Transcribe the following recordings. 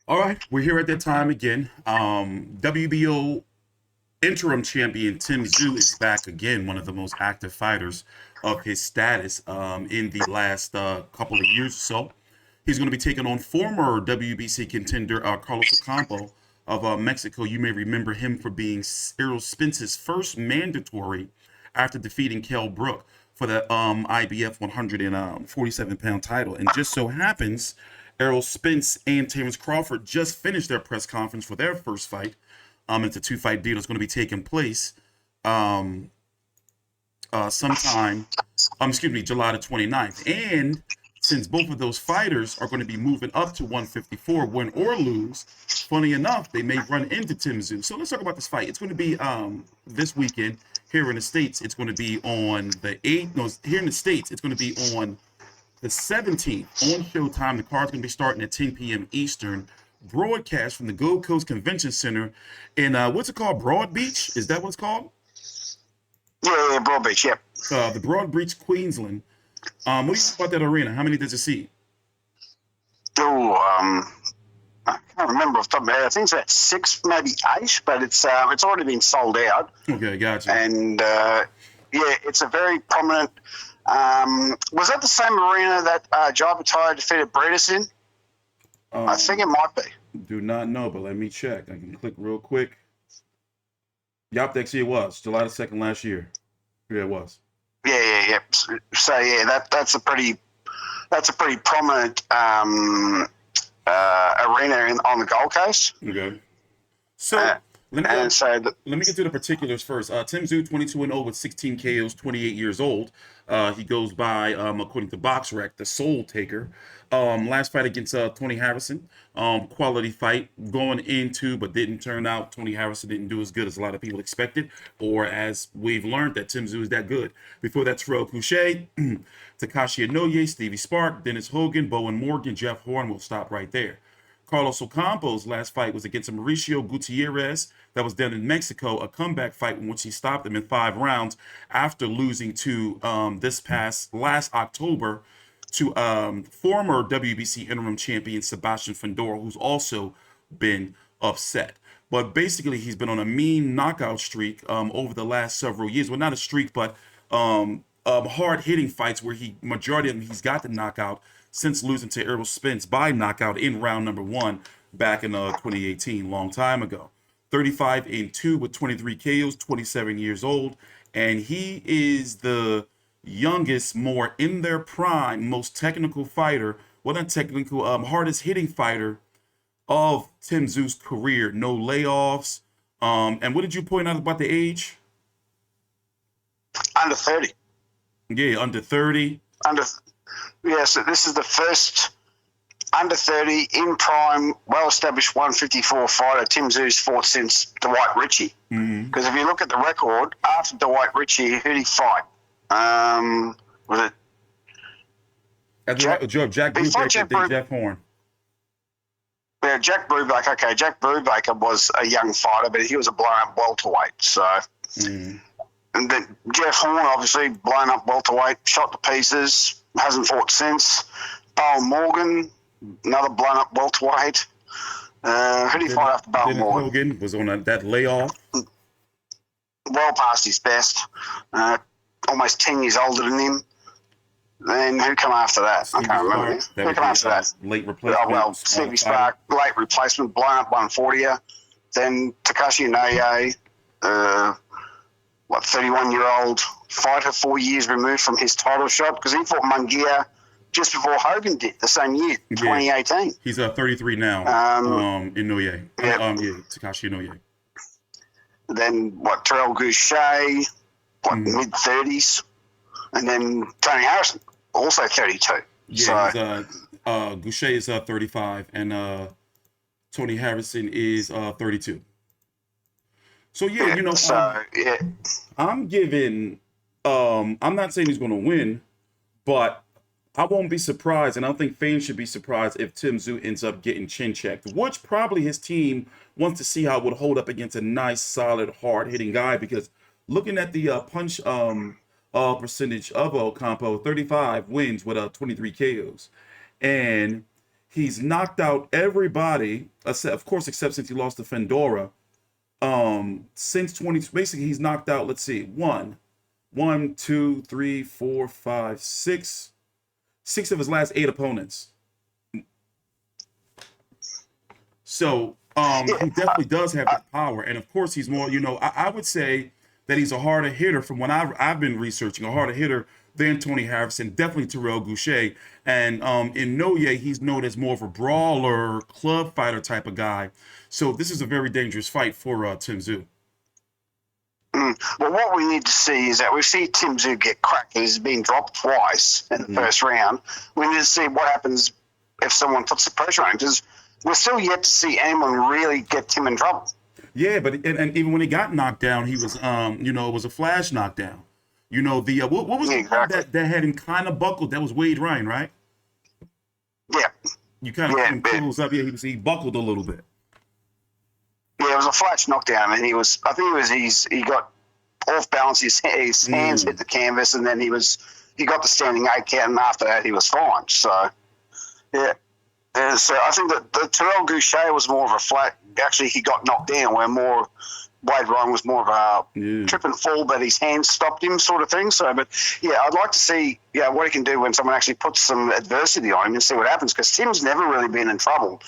All right, we're here at that time again. WBO interim champion Tim Tszyu is back again, one of the most active fighters of his status in the last couple of years or so. He's going to be taking on former WBC contender Carlos Ocampo of Mexico. You may remember him for being Errol Spence's first mandatory after defeating Kell Brook for the IBF 147-pound title. And just so happens, Errol Spence and Terrence Crawford just finished their press conference for their first fight. It's a two-fight deal that's going to be taking place um, sometime, July the 29th. And since both of those fighters are going to be moving up to 154, win or lose, funny enough, they may run into Tim Tszyu. So let's talk about this fight. It's going to be this weekend here in the States. It's going to be on the 8th. No, here in the States, it's going to be on the 17th on Showtime. The card's going to be starting at 10 p.m. Eastern. Broadcast from the Gold Coast Convention Center in what's it called? Broad Beach? Is that what it's called? Yeah, Broad Beach, yep. The Broad Beach, Queensland. What do you think about that arena? How many does it seat? I can't remember off the top of my head. I think it's at 6, maybe 8, but it's already been sold out. Okay, gotcha. And it's a very prominent. Was that the same arena that Jai defeated Bredis in? I think it might be. Do not know, but let me check. I can click real quick. Yup, actually it was July the 2nd last year. Yeah, it was. Yeah. So yeah, that's a pretty prominent arena on the Gold Coast. Okay. So let me get to the particulars first. Tim Tszyu, 22-0 with 16 KOs, 28 years old. He goes by, according to BoxRec, the Soul Taker. Last fight against Tony Harrison. Quality fight going into, but didn't turn out. Tony Harrison didn't do as good as a lot of people expected, or as we've learned that Tim Tszyu is that good. Before that, Terrell Couchet, Takashi Inoue, Stevie Spark, Dennis Hogan, Bowen Morgan, Jeff Horn. Will stop right there. Carlos Ocampo's last fight was against Mauricio Gutierrez. That was done in Mexico, a comeback fight in which he stopped him in 5 rounds after losing to last October to former WBC interim champion Sebastian Fundora, who's also been upset. But basically, he's been on a mean knockout streak over the last several years. Well, not a streak, but hard-hitting fights where majority of them he's got the knockout since losing to Errol Spence by knockout in round number 1 back in 2018, long time ago. 35-2 with 23 KOs, 27 years old, and he is the youngest, more in their prime, most technical fighter, hardest hitting fighter of Tim Tszyu's career. No layoffs. And what did you point out about the age? Under 30. Yeah, under 30. So this is the first under 30 in prime, well-established 154 fighter Tim Tszyu's fought since Dwight Ritchie. Because if you look at the record, after Dwight Ritchie, who did he fight? Was it Jack Brubaker, Jeff Horn. Yeah, Jack Brubaker. Okay, Jack Brubaker was a young fighter, but he was a blown-up welterweight. So, and then Jeff Horn, obviously blown up welterweight, shot to pieces, hasn't fought since. Bowen Morgan, another blown-up welterweight. Who did he fight after Bowen Morgan? Hogan was on that layoff. Well past his best. Almost 10 years older than him. Then who come after that? I can't remember. Who come after that? Late replacement. Stevie Spark, late replacement, blown up 140er. Then Takashi Inoue, 31-year-old fighter, 4 years removed from his title shot, because he fought Munguia just before Hogan did, the same year, 2018. He's 33 now, Inoue. Takashi Inoue. Then, Terrell Couchet, mid-30s. And then Tony Harrison, also 32. Yeah, Couchet is 35, and Tony Harrison is 32. So, I'm giving, I'm not saying he's going to win, but I won't be surprised, and I don't think fans should be surprised if Tim Tszyu ends up getting chin checked, which probably his team wants to see how it would hold up against a nice, solid, hard-hitting guy, because looking at the punch percentage of Ocampo, 35 wins with 23 KOs. And He's knocked out everybody, of course, except since he lost to Fendora. Since 20, basically he's knocked out, let's see, one, two, three, four, five, six of his last 8 opponents. So he definitely does have that power, and of course he's more. I would say that he's a harder hitter from when I've been researching, a harder hitter than Tony Harrison, definitely Terrell Goucher, and in Noye he's known as more of a brawler, club fighter type of guy. So this is a very dangerous fight for Tszyu. Well, what we need to see is that we see Tszyu get cracked. He's been dropped twice in the first round. We need to see what happens if someone puts the pressure on him, because we're still yet to see anyone really get Tim in trouble. Yeah, but and even when he got knocked down, he was it was a flash knockdown. What was the part that had him kind of buckled? That was Wade Ryan, right? Yeah. You kind of close up. Yeah, he buckled a little bit. Yeah, it was a flash knockdown, and he got off balance. His hands hit the canvas, and then he got the standing 8 count, and after that he was fine. So, yeah. So I think that the Terrell Goucher was more of a flat. Actually, he got knocked down, where Wade Ryan was more of a trip and fall, but his hands stopped him, sort of thing. So, but yeah, I'd like to see what he can do when someone actually puts some adversity on him and see what happens, because Tim's never really been in trouble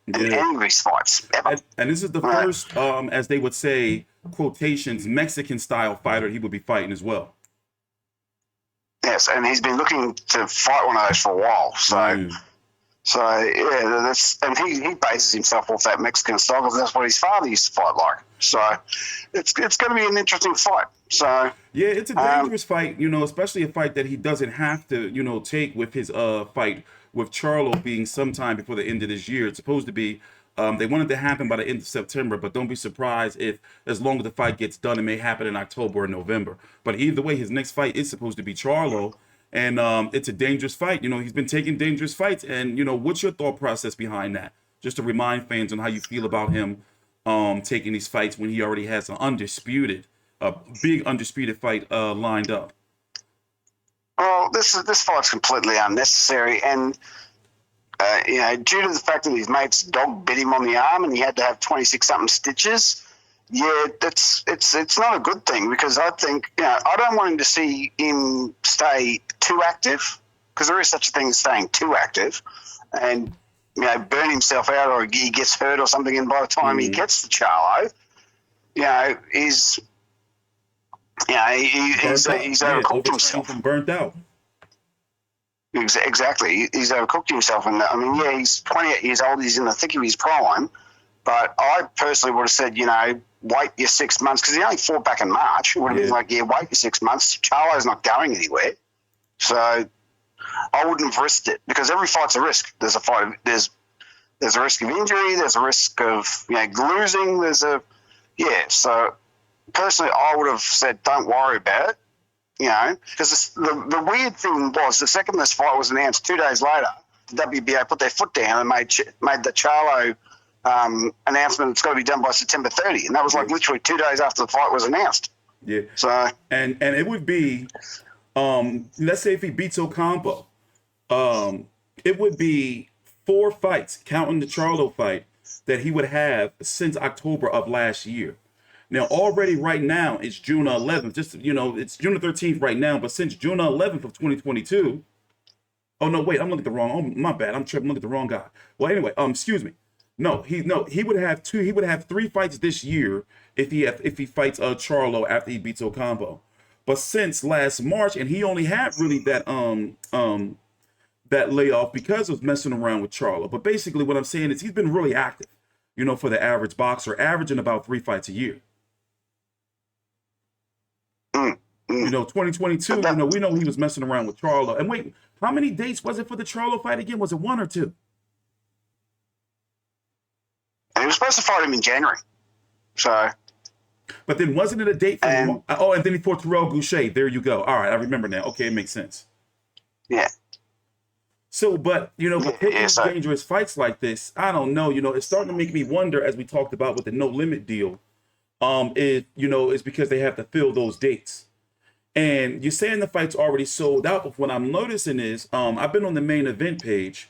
in any of his fights ever. And this is the first, as they would say, quotations, Mexican-style fighter he would be fighting as well. Yes, and he's been looking to fight one of those for a while. So. So yeah, and he bases himself off that Mexican style, because that's what his father used to fight like. So it's going to be an interesting fight. So yeah, it's a dangerous fight, especially a fight that he doesn't have to, take with his fight with Charlo being sometime before the end of this year. It's supposed to be. They wanted to happen by the end of September, but don't be surprised if, as long as the fight gets done, it may happen in October or November. But either way, his next fight is supposed to be Charlo. And it's a dangerous fight. He's been taking dangerous fights. And, what's your thought process behind that? Just to remind fans on how you feel about him taking these fights when he already has a big undisputed fight lined up. Well, this fight's completely unnecessary. And, due to the fact that his mate's dog bit him on the arm and he had to have 26-something stitches, it's not a good thing, because I think, I don't want him to see him stay too active, because there is such a thing as staying too active and, burn himself out, or he gets hurt or something, and by the time he gets to Charlo, he's overcooked himself. Burnt out. Exactly. He's overcooked himself. And, he's 28 years old. He's in the thick of his prime. But I personally would have said, wait your 6 months, because he only fought back in March. It would have been like, wait your 6 months. Charlo's not going anywhere. So I wouldn't have risked it, because every fight's a risk. There's a risk of injury. There's a risk of, losing. So personally, I would have said, don't worry about it, because the weird thing was, the second this fight was announced, 2 days later, the WBA put their foot down and made the Charlo announcement it's got to be done by September 30, and that was like literally 2 days after the fight was announced. Yeah. So and it would be, let's say if he beats Ocampo, it would be 4 fights, counting the Charlo fight, that he would have since October of last year. Now, already right now it's June 11th. Just it's June 13th right now, but since June 11th of 2022. Oh no, wait, I'm looking at the wrong. Oh my bad, I'm tripping. Looking at the wrong guy. Well, anyway, excuse me. No, he would have 2. He would have 3 fights this year if he fights Charlo after he beats Ocampo. But since last March, and he only had really that layoff because of messing around with Charlo. But basically, what I'm saying is he's been really active, for the average boxer, averaging about 3 fights a year. 2022, we know he was messing around with Charlo. And wait, how many dates was it for the Charlo fight again? Was it 1 or 2? And he was supposed to fight him in January. So. But then wasn't it a date for him? Oh, and then he fought Terrell Goucher. There you go. All right, I remember now. Okay, it makes sense. Yeah. So, but, with these dangerous fights like this, I don't know, it's starting to make me wonder, as we talked about with the no limit deal, it's because they have to fill those dates. And you're saying the fight's already sold out, but what I'm noticing is, I've been on the main event page,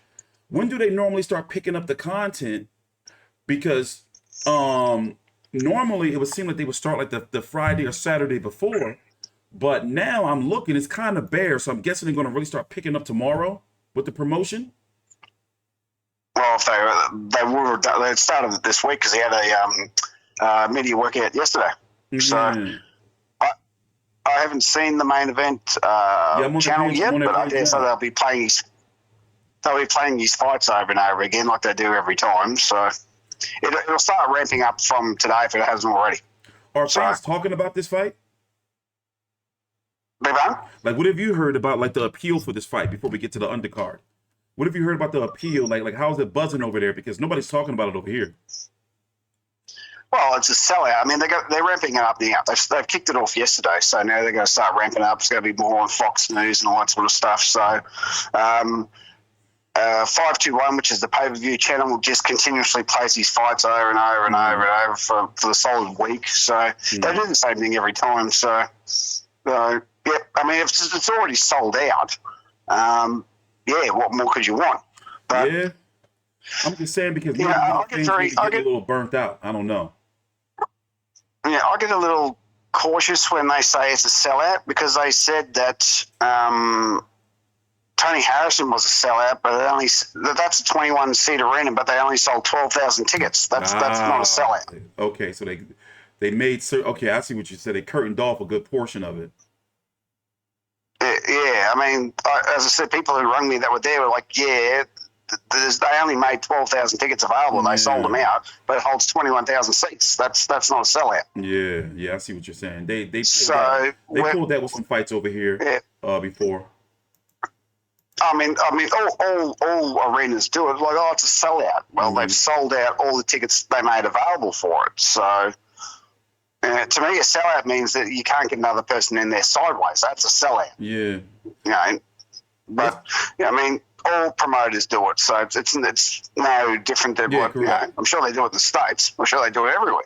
when do they normally start picking up the content? Because normally it would seem like they would start like the Friday or Saturday before, but now I'm looking, it's kind of bare, so I'm guessing they're going to really start picking up tomorrow with the promotion. Well, if they started this week because he had a media workout yesterday. Mm-hmm. So I haven't seen the main event channel yet, but I dare say they'll be playing his fights over and over again like they do every time. So it'll start ramping up from today if it hasn't already. Are fans talking about this fight? Like, what have you heard about like the appeal for this fight before we get to the undercard? What have you heard about the appeal? Like how's it buzzing over there? Because nobody's talking about it over here. Well, it's a sellout. I mean, they're ramping it up now. They've kicked it off yesterday, so now they're going to start ramping up. It's going to be more on Fox News and all that sort of stuff. So, 521, which is the pay-per-view channel, just continuously plays his fights over and over and over and over for the solid week. So they do the same thing every time. So, yeah, I mean, it's already sold out. Yeah, what more could you want? But, yeah, I'm just saying because I get a little burnt out. I don't know. Yeah, I get a little cautious when they say it's a sellout because they said that Tony Harrison was a sellout, but that's a 21-seat arena, but they only sold 12,000 tickets. That's not a sellout. Okay, so they made okay. I see what you said. They curtained off a good portion of it. Yeah, I mean, as I said, people who rang me that were there were like, yeah, they only made 12,000 tickets available and they sold them out, but it holds 21,000 seats. That's not a sellout. Yeah, I see what you're saying. They pulled that with some fights over here before. I mean, all arenas do it. Like, it's a sellout. Well, they've sold out all the tickets they made available for it. So, to me, a sellout means that you can't get another person in there sideways. That's a sellout. Yeah. But I mean, all promoters do it, so it's no different than what I'm sure they do it in the States. I'm sure they do it everywhere.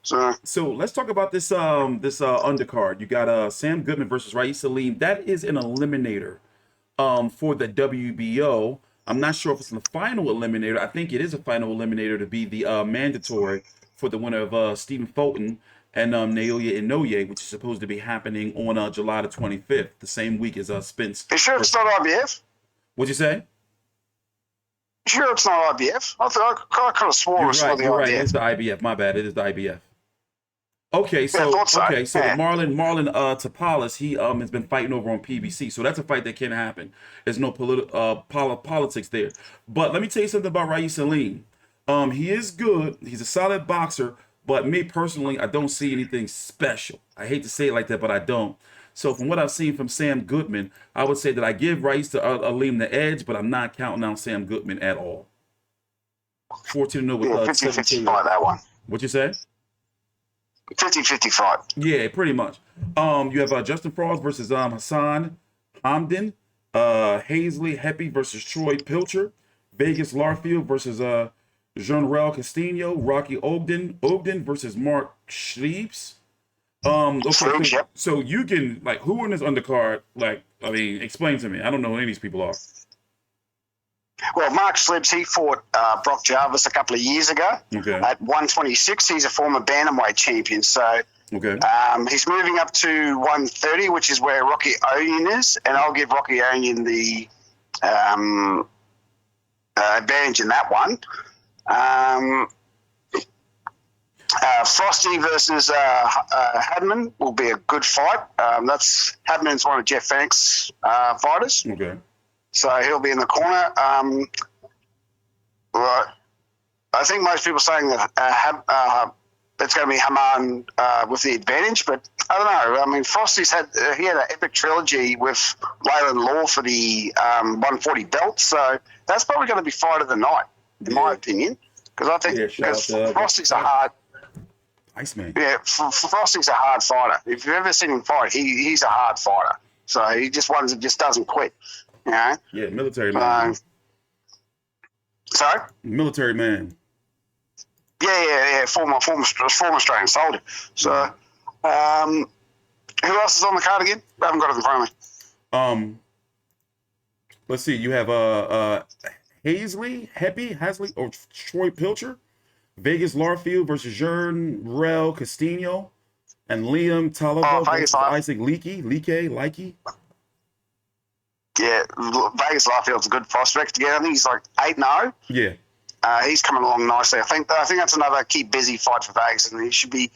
So let's talk about this undercard. You got Sam Goodman versus Raees Salim. That is an eliminator for the WBO. I'm not sure if it's the final eliminator. I think it is a final eliminator to be the mandatory for the winner of Stephen Fulton and Naoya Inoue, which is supposed to be happening on July the 25th, the same week as Spence. You sure it's not IBF? What'd you say? Sure it's not IBF? I could have sworn it's not the IBF. You're right. It is the IBF. My bad. It is the IBF. Okay, so the Marlon Tapalis, he has been fighting over on PBC, so that's a fight that can happen. There's no politics there. But let me tell you something about Raees Salim. He is good. He's a solid boxer. But me personally, I don't see anything special. I hate to say it like that, but I don't. So from what I've seen from Sam Goodman, I would say that I give Raees Salim the edge, but I'm not counting out Sam Goodman at all. 14-0 with 50-50 fight, that one. What'd you say? 50-50 fight. Yeah, pretty much. You have Justin Frost versus Hassan Hamdan, Hazley Heppy versus Troy Pilcher, Vegas Larfield versus Jean-Raul Castillo, Rocky Ogden versus Mark Schreibs. So you can, like, who in this undercard, like, I mean, explain to me. I don't know who any of these people are. Well, Mark Schleibs, he fought Brock Jarvis a couple of years ago at 126. He's a former bantamweight champion. So he's moving up to 130, which is where Rocky Onion is, and I'll give Rocky Onion the advantage in that one. Frosty versus Hadman will be a good fight. Hadman's one of Jeff Fennick's fighters. Okay. So he'll be in the corner. I think most people are saying that it's going to be Haman with the advantage, but I don't know. I mean, Frosty's had an epic trilogy with Leyland Law for the 140 belt, so that's probably going to be fight of the night, in my opinion, because I think Frosty's a hard. Iceman. Yeah, Frosty's a hard fighter. If you've ever seen him fight, he's a hard fighter. So he just ones that just doesn't quit. You know? Yeah, military man. Sorry? Military man. Yeah. Former Australian soldier. So, who else is on the card again? I haven't got it in front of me. Let's see. You have Hasley, or Troy Pilcher. Vegas Larfield versus Jern Rel Castillo. And Liam Talavo versus Isaac Leakey. Yeah, Vegas Larfield's a good prospect again. I think he's like 8-0. Yeah. He's coming along nicely. I think that's another keep busy fight for Vegas, and he should deal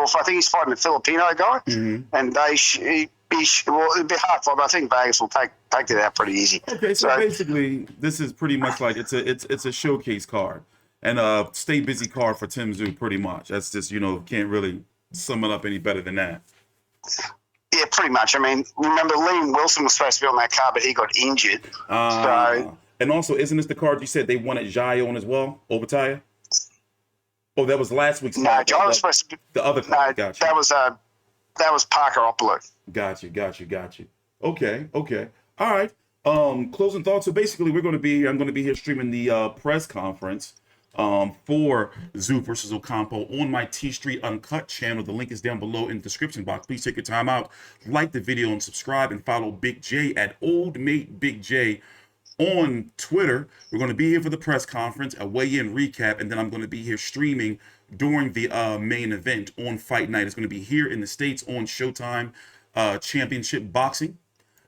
with. I think he's fighting a Filipino guy, and well, it'd be hard for him. I think Vegas will take it out pretty easy. Okay, so basically, this is pretty much like it's a showcase card and a stay busy card for Tszyu, pretty much. That's just can't really sum it up any better than that. Yeah, pretty much. I mean, remember Liam Wilson was supposed to be on that card, but he got injured. And also, isn't this the card you said they wanted Tszyu on as well, Obitaya? Oh, that was last week's card. No, Tszyu was supposed to be the other card. No, Gotcha. that was Parker Opolo. Got you. Okay. All right. Closing thoughts. So basically, I'm going to be here streaming the press conference for Tszyu versus Ocampo on my TstreeT Uncut channel. The link is down below in the description box. Please take your time out, like the video, and subscribe, and follow Big J at Old Mate Big J on Twitter. We're going to be here for the press conference, a weigh-in recap, and then I'm going to be here streaming during the main event on Fight Night. It's going to be here in the States on Showtime Championship Boxing,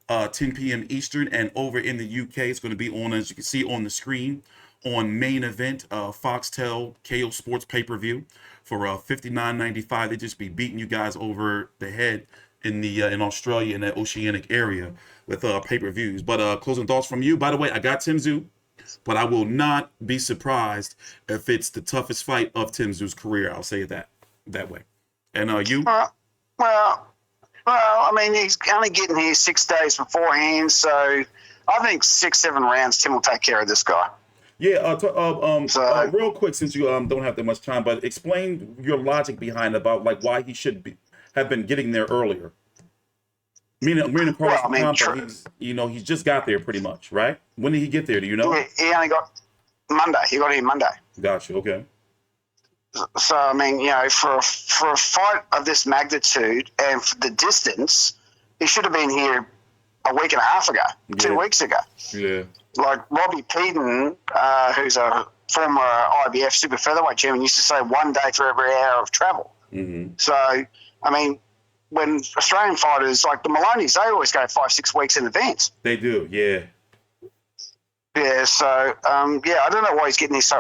10 p.m. Eastern, and over in the UK, it's going to be on, as you can see on the screen, on main event, Foxtel KO Sports pay-per-view for $59.95. They just be beating you guys over the head in Australia, in that oceanic area, with pay-per-views. But closing thoughts from you. By the way, I got Tszyu, but I will not be surprised if it's the toughest fight of Tszyu's career. I'll say it that way. And you? Well, I mean, he's only getting here 6 days beforehand, so I think 6-7 rounds, Tim will take care of this guy. Yeah, real quick, since you don't have that much time, but explain your logic behind about like why he should have been getting there earlier. Meaning Carlos Ocampo, he's just got there pretty much, right? When did he get there? Do you know? He only got Monday. He got here Monday. Gotcha. Okay. So I mean, for a fight of this magnitude and for the distance, he should have been here a week and a half ago, 2 weeks ago. Yeah. Like Robbie Peden, who's a former IBF super featherweight champion, used to say 1 day for every hour of travel. Mm-hmm. So, I mean, when Australian fighters, like the Maloney's, they always go 5-6 weeks in advance. They do, yeah. Yeah, so, I don't know why he's getting here so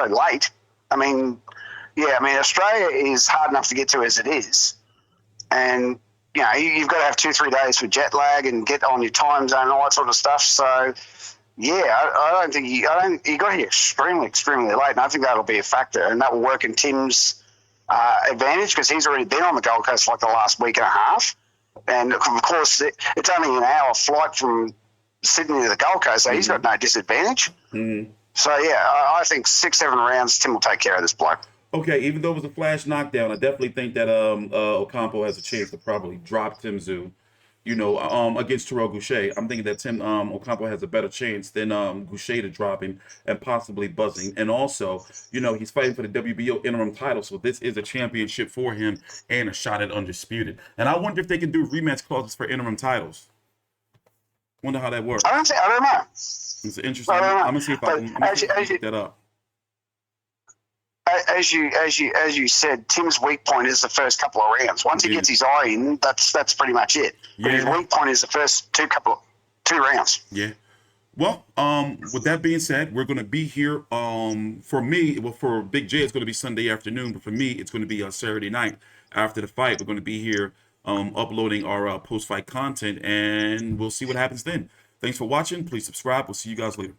late. I mean, Australia is hard enough to get to as it is. And, you've got to have 2-3 days for jet lag and get on your time zone and all that sort of stuff. So, I don't think he got here extremely, extremely late, and I think that'll be a factor, and that will work in Tim's advantage because he's already been on the Gold Coast for like the last week and a half, and of course it's only an hour flight from Sydney to the Gold Coast, so he's got no disadvantage. Mm-hmm. So I think 6-7 rounds, Tim will take care of this bloke. Okay, even though it was a flash knockdown, I definitely think that Ocampo has a chance to probably drop Tszyu. Against Terrell Goucher. I'm thinking that Ocampo has a better chance than Goucher to drop him and possibly buzzing. And also, he's fighting for the WBO interim title, so this is a championship for him and a shot at undisputed. And I wonder if they can do rematch clauses for interim titles. Wonder how that works. I don't know. It's interesting. I'm gonna see if I can pick that up. As you said, Tim's weak point is the first couple of rounds. Once he gets his eye in, that's pretty much it. Yeah. But his weak point is the first two rounds. Yeah. Well, with that being said, we're going to be here. For Big J, it's going to be Sunday afternoon, but for me, it's going to be Saturday night after the fight. We're going to be here uploading our post-fight content, and we'll see what happens then. Thanks for watching. Please subscribe. We'll see you guys later.